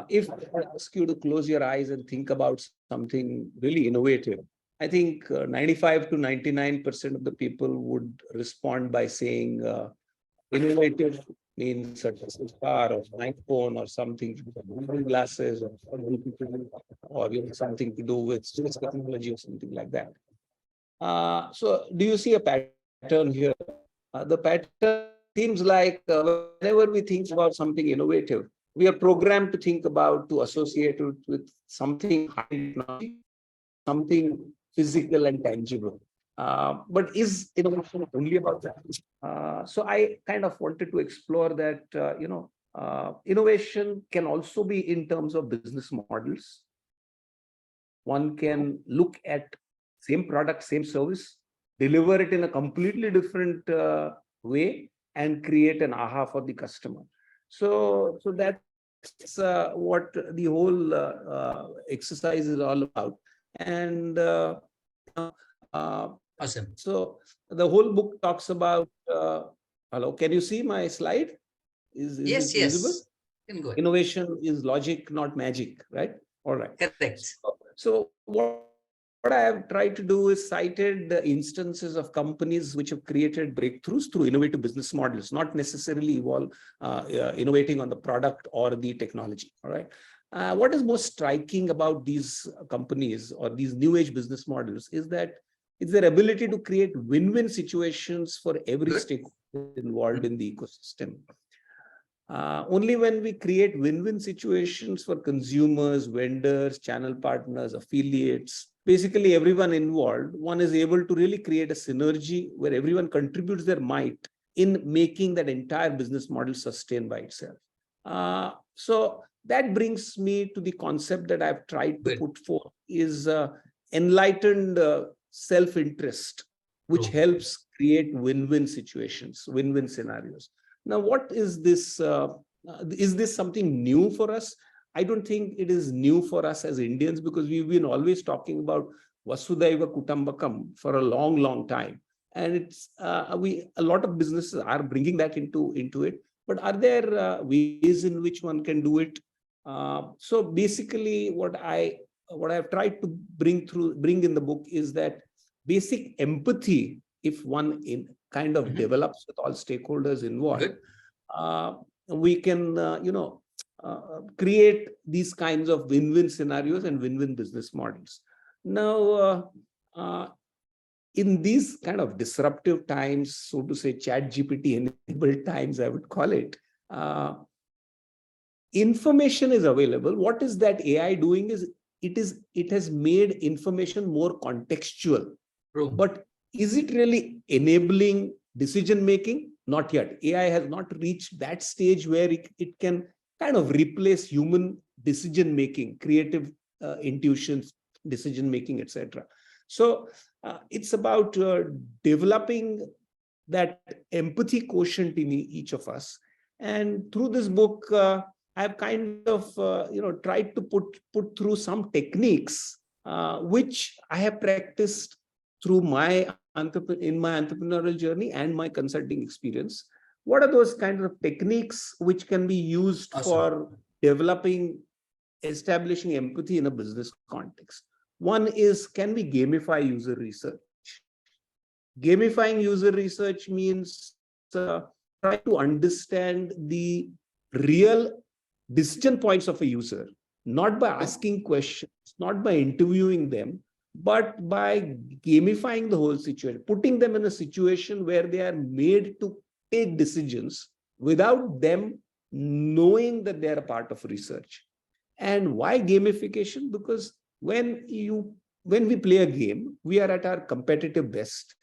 If I ask you to close your eyes and think about something really innovative, I think 95 to 99% of the people would respond by saying innovative means a car or an iPhone or something, glasses or something to do with space technology or something like that. So do you see a pattern here? The pattern seems like whenever we think about something innovative, we are programmed to associate it with something high, something physical and tangible. But is innovation only about that? So I kind of wanted to explore that, innovation can also be in terms of business models. One can look at same product, same service, deliver it in a completely different way and create an aha for the customer. So that's what the whole exercise is all about. And Awesome. so the whole book talks about, hello, can you see my slide? Is Yes, it visible? yes. Can go ahead. Innovation is logic, not magic, right? All right. Correct. So what I have tried to do is cited the instances of companies which have created breakthroughs through innovative business models, not necessarily innovating on the product or the technology. All right. What is most striking about these companies or these new age business models is that it's their ability to create win-win situations for every stakeholder involved in the ecosystem. Only when we create win-win situations for consumers, vendors, channel partners, affiliates, basically everyone involved, one is able to really create a synergy where everyone contributes their might in making that entire business model sustain by itself. So that brings me to the concept that I've tried to put forth is enlightened self-interest, which helps create win-win situations, win-win scenarios. Now, what is this Is this something new for us? I don't think it is new for us as Indians, because we've been always talking about Vasudhaiva Kutumbakam for a long, long time. And it's a lot of businesses are bringing that into it. But are there ways in which one can do it? So basically, what I've tried to bring in the book is that basic empathy, if one kind of develops with all stakeholders involved, we can create these kinds of win-win scenarios and win-win business models. Now, in these kind of disruptive times, so to say, ChatGPT enabled times, I would call it, information is available. What is that AI doing is it has made information more contextual. True. But is it really enabling decision making? Not yet. AI has not reached that stage where it can kind of replace human decision making, creative intuitions, decision making, etc. So it's about developing that empathy quotient in each of us. And through this book, I've kind of tried to put through some techniques which I have practiced through my entrepreneurial journey and my consulting experience. What are those kinds of techniques which can be used for establishing empathy in a business context? One is, can we gamify user research? Gamifying user research means try to understand the real decision points of a user, not by asking questions, not by interviewing them, but by gamifying the whole situation, putting them in a situation where they are made to take decisions without them knowing that they are a part of research. And why gamification? Because when we play a game, we are at our competitive best.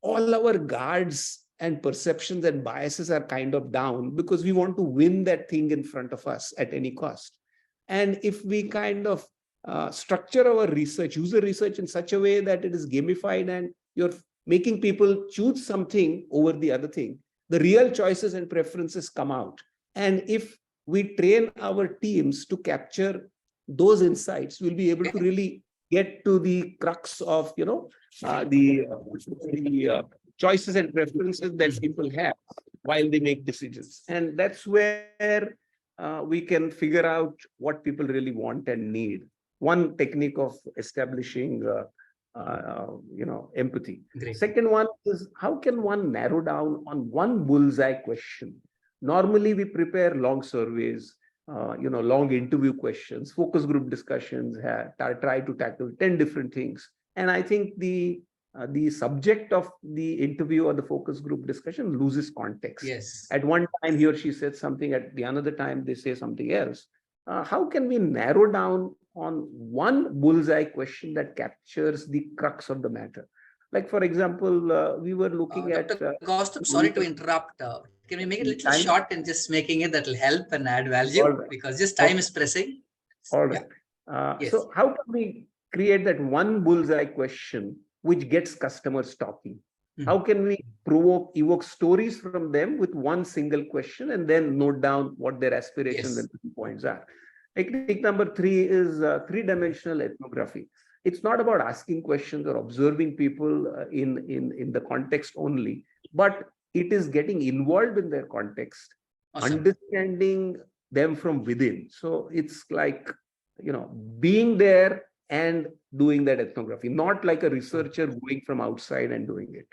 All our guards and perceptions and biases are kind of down because we want to win that thing in front of us at any cost. And if we kind of structure our research, user research in such a way that it is gamified and you're making people choose something over the other thing, the real choices and preferences come out. And if we train our teams to capture those insights, we'll be able to really get to the crux of, the choices and preferences that people have while they make decisions. And that's where we can figure out what people really want and need. One technique of establishing, empathy. Great. Second one is, how can one narrow down on one bullseye question? Normally, we prepare long surveys, long interview questions, focus group discussions, try to tackle 10 different things. And I think the subject of the interview or the focus group discussion loses context. Yes. At one time, he or she said something, at the another time, they say something else. How can we narrow down on one bullseye question that captures the crux of the matter? Like, for example, we were looking at... Dr. Kaustubh, sorry to interrupt. Can we make it a little short and just making it that will help and add value? Right. Because just time is pressing. All right. Yes. So how can we create that one bullseye question which gets customers talking? How can we evoke stories from them with one single question and then note down what their aspirations and points are? Technique number 3 is three-dimensional ethnography. It's not about asking questions or observing people in the context only, but it is getting involved in their context, understanding them from within. So it's like, being there and doing that ethnography, not like a researcher going from outside and doing it.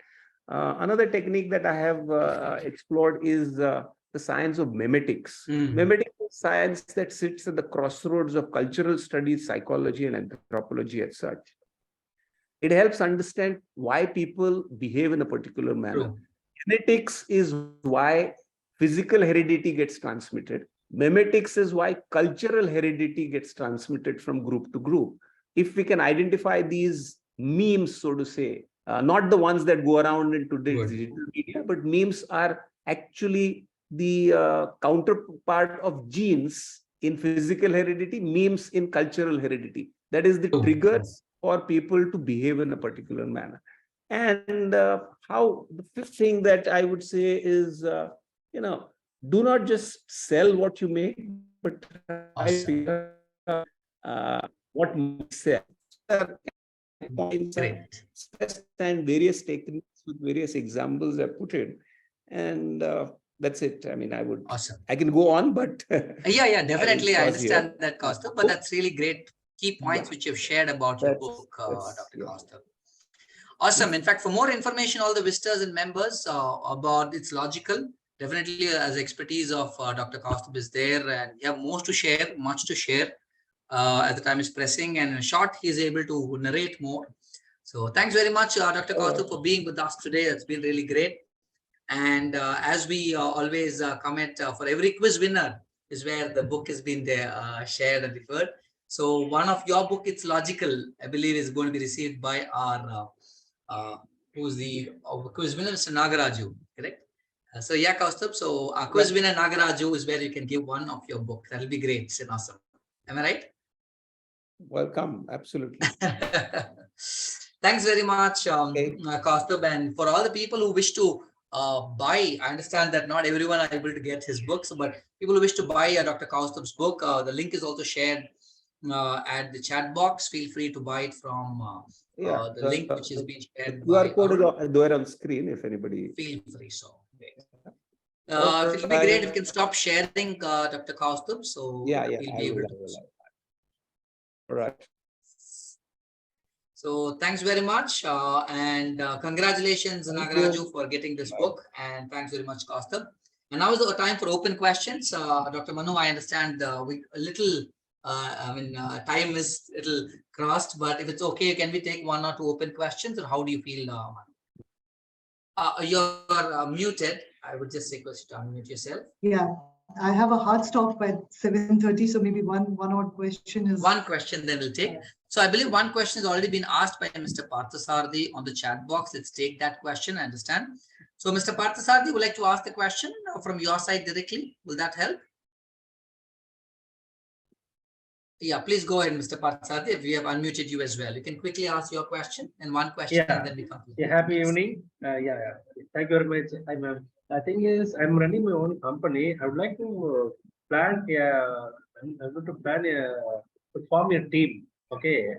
Another technique that I have explored is the science of memetics. Memetics is science that sits at the crossroads of cultural studies, psychology, and anthropology as such. It helps understand why people behave in a particular manner. True. Genetics is why physical heredity gets transmitted. Memetics is why cultural heredity gets transmitted from group to group. If we can identify these memes, so to say, not the ones that go around in today's digital media, but memes are actually the counterpart of genes in physical heredity, memes in cultural heredity. That is the triggers for people to behave in a particular manner. And how the fifth thing that I would say is, do not just sell what you make, but try to Awesome. figure out what makes sense. Points are Great. stressed and various techniques with various examples I put in, and that's it. I mean, Awesome. I can go on, but Yeah, definitely. I pause here. understand that, Kaustubh, but that's really great key points which you've shared about your That's- book, that's- Dr. yeah. Kaustubh. Awesome. In fact, for more information, all the visitors and members about It's Logical, definitely as expertise of Dr. Kaustubh is there, and you have much to share as the time is pressing, and in short, he is able to narrate more. So thanks very much, Dr. Kaustubh, for being with us today. It's been really great. And as we always comment, for every quiz winner is where the book has been there, shared and referred. So one of your book, It's Logical, I believe is going to be received by our who's the quiz winner, Mr. Nagaraju, correct? So yeah, Kaustubh. So quiz winner Nagaraju is where you can give one of your book. That'll be great. It's awesome. Am I right? Welcome. Absolutely. Thanks very much, Kaustubh. And for all the people who wish to buy, I understand that not everyone are able to get his books, but people who wish to buy Dr. Kaustubh's book, the link is also shared at the chat box. Feel free to buy it from the link which is being shared. The QR code is there on screen if anybody. Feel free. So great. It will be great if you can stop sharing, Dr. Kaustubh. So Yeah, we'll be able to. All right. So thanks very much, and congratulations, Nagaraju, for getting this book, and thanks very much, Kaustubh. And now is the time for open questions. Dr. Manu, I understand we a little, time is a little crossed, but if it's okay, can we take one or two open questions, or how do you feel, Manu? You're muted. I would just request you to unmute yourself. Yeah, I have a hard stop by 7:30, so maybe one odd question is. One question then we'll take. So I believe one question has already been asked by Mr. Parthasarthi on the chat box. Let's take that question. I understand. So Mr. Parthasarthi would like to ask the question from your side directly. Will that help? Yeah, please go ahead, Mr. Parthasarthi. If we have unmuted you as well, you can quickly ask your question and one question, and then we complete. Yeah, happy evening. Thank you very much. The thing is, I'm running my own company. I would like to plan to form a team. Okay,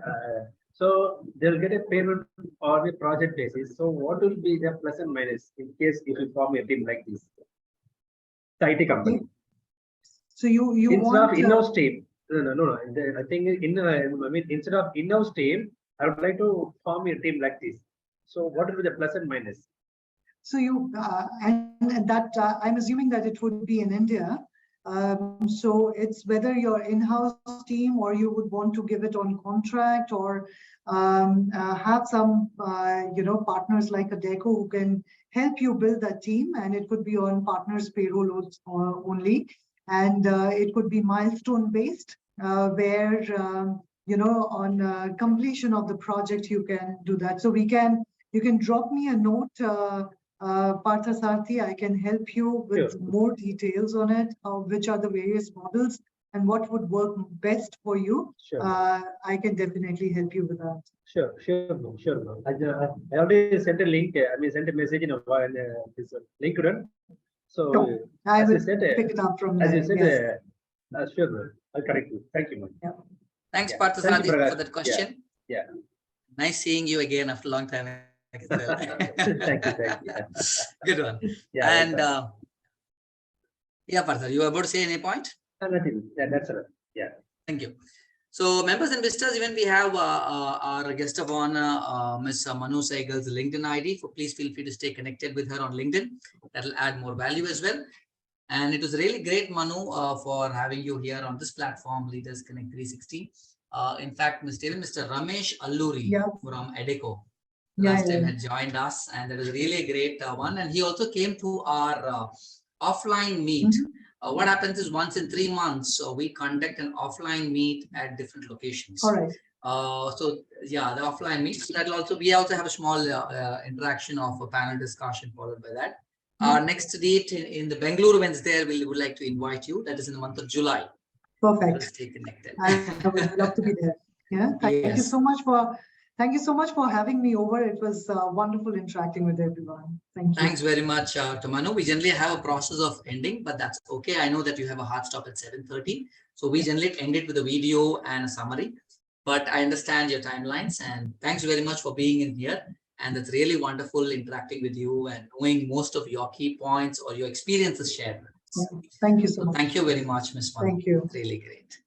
so they'll get a payment on a project basis. So what will be the plus and minus in case if you form a team like this? The IT company. So you instead want of in-house team. No. I think instead of in-house team, I would like to form a team like this. So what will be the plus and minus? So you and that I'm assuming that it would be in India. So it's whether your in-house team or you would want to give it on contract or have some partners like Adecco who can help you build that team, and it could be on partners payroll only, and it could be milestone based where on completion of the project you can do that. So you can drop me a note, Parthasarthi. I can help you with more details on it, which are the various models and what would work best for you. Sure. I can definitely help you with that. Sure. I already sent a link. Sent a message in this LinkedIn. So I will pick it up from there. As you said, sure, I'll correct you. Thank you, man. Yeah. Thanks, Parthasarthi, for that question. Yeah. Nice seeing you again after a long time. Thank you. Good one. Yeah, and Partha, you were about to say any point? Nothing. Yeah, that's right. Yeah. Thank you. So members and visitors, even we have our guest of honor, Ms. Manu Saigal's LinkedIn ID. So please feel free to stay connected with her on LinkedIn. That'll add more value as well. And it was really great, Manu, for having you here on this platform, Leaders Connect 360. In fact, Mr. Ramesh Alluri from Adecco last time had joined us, and that was really a great one. And he also came to our offline meet. What happens is once in 3 months, we conduct an offline meet at different locations. All right. So yeah, the offline meet. So that'll also, we also have a small interaction of a panel discussion followed by that. Our next date in the Bengaluru events there, we would like to invite you. That is in the month of July. Perfect. Stay connected. I would love to be there. Yeah. Thank you so much for Thank you so much for having me over. It was wonderful interacting with everyone. Thank you. Thanks very much, to Manu. We generally have a process of ending, but that's okay. I know that you have a hard stop at 7:30. So we generally end it with a video and a summary, but I understand your timelines, and thanks very much for being in here. And it's really wonderful interacting with you and knowing most of your key points or your experiences shared. Yeah. Thank you so much. Thank you very much, Ms. Manu. Thank you. Really great.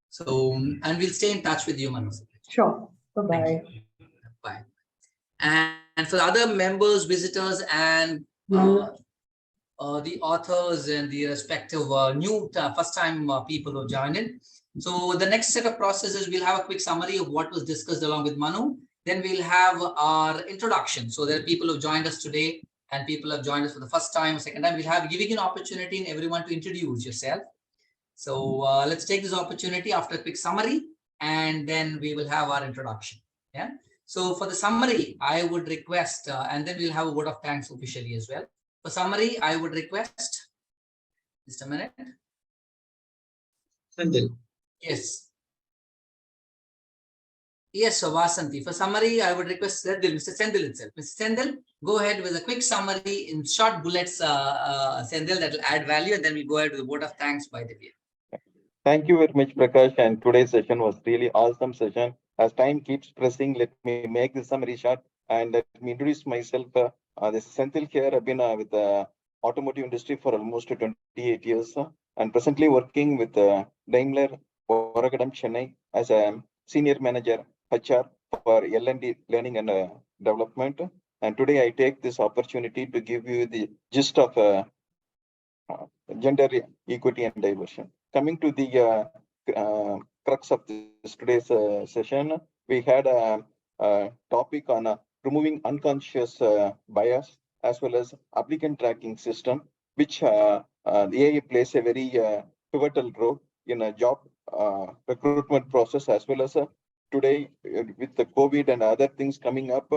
So, and we'll stay in touch with you, Manu. Sure. Bye-bye. Bye. And for the other members, visitors, and the authors and the respective new first-time people who joined in. So the next set of processes, we'll have a quick summary of what was discussed along with Manu. Then we'll have our introduction. So there are people who joined us today and people have joined us for the first time or second time. We'll have giving an opportunity in everyone to introduce yourself. So let's take this opportunity after a quick summary, and then we will have our introduction. Yeah. So for the summary, I would request, and then we'll have a word of thanks officially as well. For summary, I would request, just a minute. Sandil. Yes. Yes, so Vasanti. For summary, I would request Mr. Sendil itself. Mr. Sendil, go ahead with a quick summary in short bullets, Sendil, that will add value, and then we go ahead with a word of thanks by Divya. Thank you very much, Prakash. And today's session was really awesome session. As time keeps pressing, let me make the summary short and let me introduce myself. This is Senthil here. I've been with the automotive industry for almost 28 years and presently working with Daimler, Oragadam, Chennai as a senior manager HR for L&D learning and development. And today I take this opportunity to give you the gist of gender equity and diversion. Coming to the crux of this today's session, we had a topic on removing unconscious bias as well as applicant tracking system, which the AI plays a very pivotal role in a job recruitment process, as well as today with the COVID and other things coming up,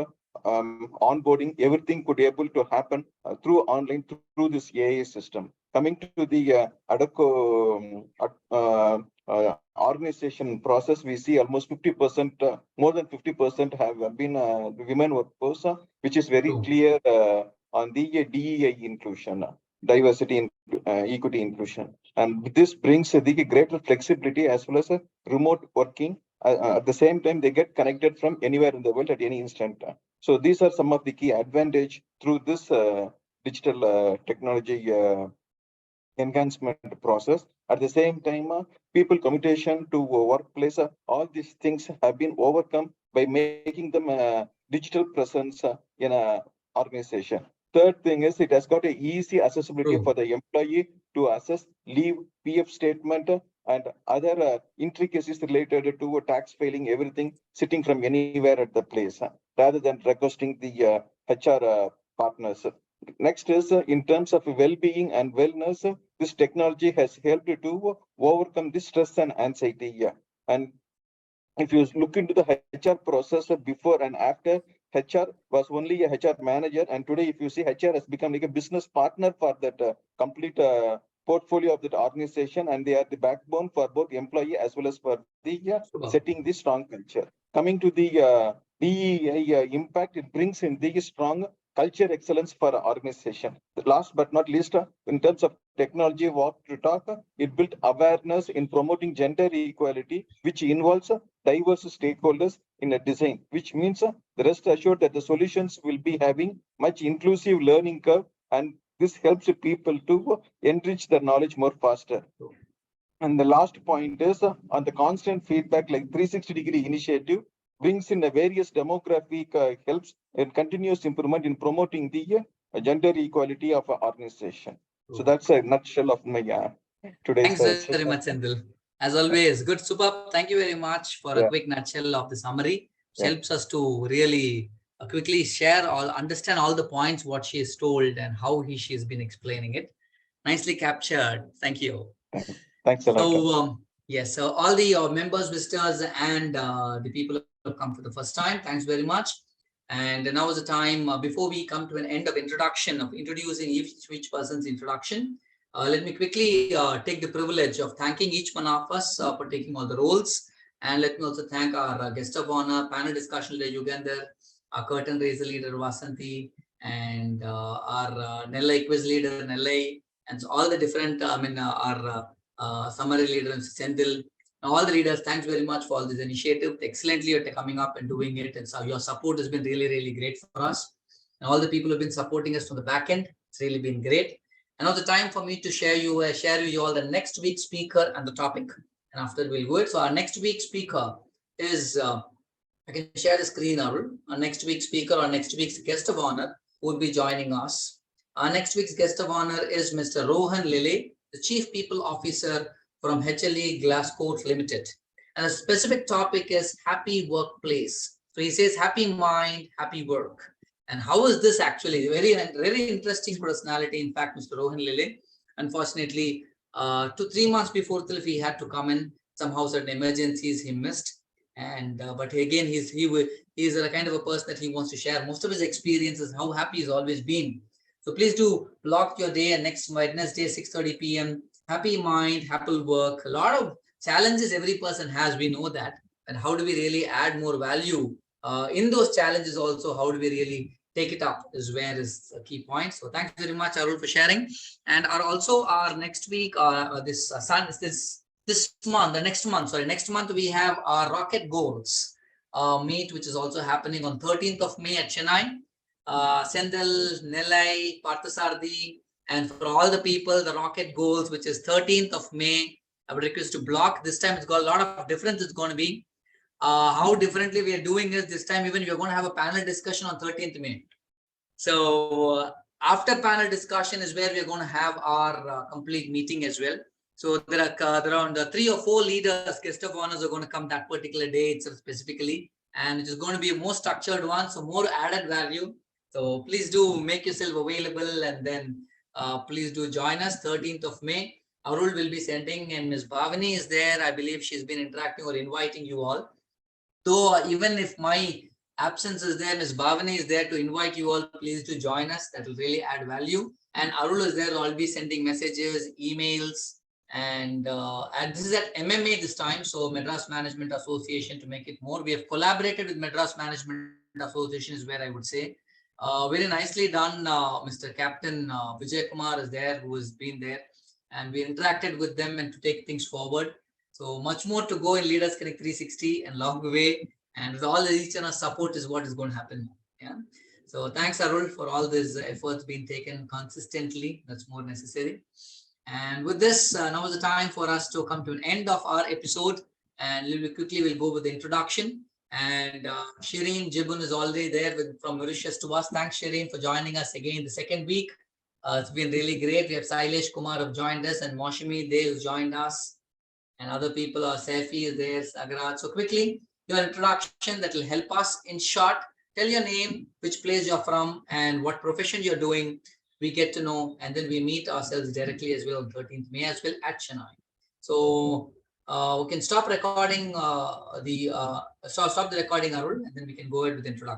onboarding, everything could be able to happen through online, through this AI system. Coming to the Adecco organization process, we see almost 50%, more than 50% have been women workforce, which is very clear on the DEI inclusion, diversity, equity inclusion. And this brings the greater flexibility as well as remote working. At the same time, they get connected from anywhere in the world at any instant. So these are some of the key advantage through this digital technology enhancement process. At the same time, people commutation to workplace, all these things have been overcome by making them a digital presence in an organization. Third thing is it has got an easy accessibility for the employee to access leave, PF statement, and other intricacies related to tax filing, everything sitting from anywhere at the place, rather than requesting the HR partners. Next is in terms of well-being and wellness, this technology has helped to overcome this stress and anxiety. And if you look into the HR process before and after, HR was only a HR manager, and today if you see, HR has become like a business partner for that complete portfolio of that organization, and they are the backbone for both employee as well as for the setting the strong culture. Coming to the DEI impact, it brings in the strong culture excellence for our organization. Last but not least, in terms of technology walk to talk, it built awareness in promoting gender equality, which involves diverse stakeholders in a design, which means the rest assured that the solutions will be having much inclusive learning curve, and this helps people to enrich their knowledge more faster. And the last point is on the constant feedback, like 360-degree initiative brings in a various demographic helps and continuous improvement in promoting the gender equality of our organization. So that's a nutshell of my today's. Thanks very much, Sendil. As always, good, superb. Thank you very much for a quick nutshell of the summary. It helps us to really quickly share understand all the points, what she has told and how she has been explaining it. Nicely captured. Thank you. Thanks a lot. So, yes, so all the members, visitors, and the people who have come for the first time, thanks very much. And now is the time, before we come to an end of introducing each person's introduction, let me quickly take the privilege of thanking each one of us for taking all the roles And let me also thank our guest of honor, panel discussion leader Yugandhar, our curtain raiser leader Vasanthi, and our Nellai quiz leader Nellai, and so all the different, our summary leader Senthil. All the leaders, thanks very much for all this initiative. Excellently, you're coming up and doing it. And so your support has been really, really great for us. And all the people who have been supporting us from the back end, it's really been great. And now the time for me to share you all the next week's speaker and the topic. And after we'll go it. So our next week's speaker is, I can share the screen, Arul. Our next week's speaker, or next week's guest of honor would be joining us. Our next week's guest of honor is Mr. Rohan Lele, the Chief People Officer from HLE Glasscoat Limited. And the specific topic is happy workplace. So he says happy mind, happy work. And how is this actually? Very interesting personality. In fact, Mr. Rohan Lele, unfortunately, 2-3 months before he had to come in. Somehow certain emergencies he missed. And but again, he's a kind of a person that he wants to share most of his experiences, how happy he's always been. So please do block your day, and next Wednesday, 6:30 p.m. Happy mind, happy work. A lot of challenges every person has, we know that. And how do we really add more value in those challenges also? How do we really take it up is where is a key point. So thanks very much, Arul, for sharing. And our next week, next month we have our Rocket Goals meet, which is also happening on 13th of May at Chennai. Sendal, Nellai, Parthasarthi, and for all the people, the Rocket Goals, which is 13th of May, I would request to block. This time it's got a lot of difference it's going to be. How differently we are doing is this time, even we are going to have a panel discussion on 13th May. So after panel discussion is where we are going to have our complete meeting as well. So there are around 3 or 4 leaders, guest of honors are going to come that particular day itself specifically. And it is going to be a more structured one, so more added value. So please do make yourself available, and then please do join us 13th of May. Arul will be sending, and Ms. Bhavani is there. I believe she's been interacting or inviting you all. So even if my absence is there, Ms. Bhavani is there to invite you all. Please do join us. That will really add value. And Arul is there. I'll be sending messages, emails, and this is at MMA this time. So Madras Management Association, to make it more. We have collaborated with Madras Management Association is where I would say. Very nicely done. Mr. Captain Vijay Kumar is there, who has been there, and we interacted with them and to take things forward. So much more to go in Leaders Connect 360 and long way. And with all the each other's support is what is going to happen. Yeah. So thanks, Arul, for all these efforts being taken consistently. That's more necessary. And with this, now is the time for us to come to an end of our episode. And a little bit quickly, we'll go with the introduction. And Shireen Jibun is already there from Mauritius to us. Thanks, Shireen, for joining us again the second week. It's been really great. We have Sailesh Kumar who joined us, and Moshimi Dey who's joined us. And other people are Saifi is there, Sagrad. So quickly, your introduction that will help us. In short, tell your name, which place you're from, and what profession you're doing. We get to know, and then we meet ourselves directly as well on 13th May as well at Chennai. So we can stop recording stop the recording, Arul, and then we can go ahead with the introduction.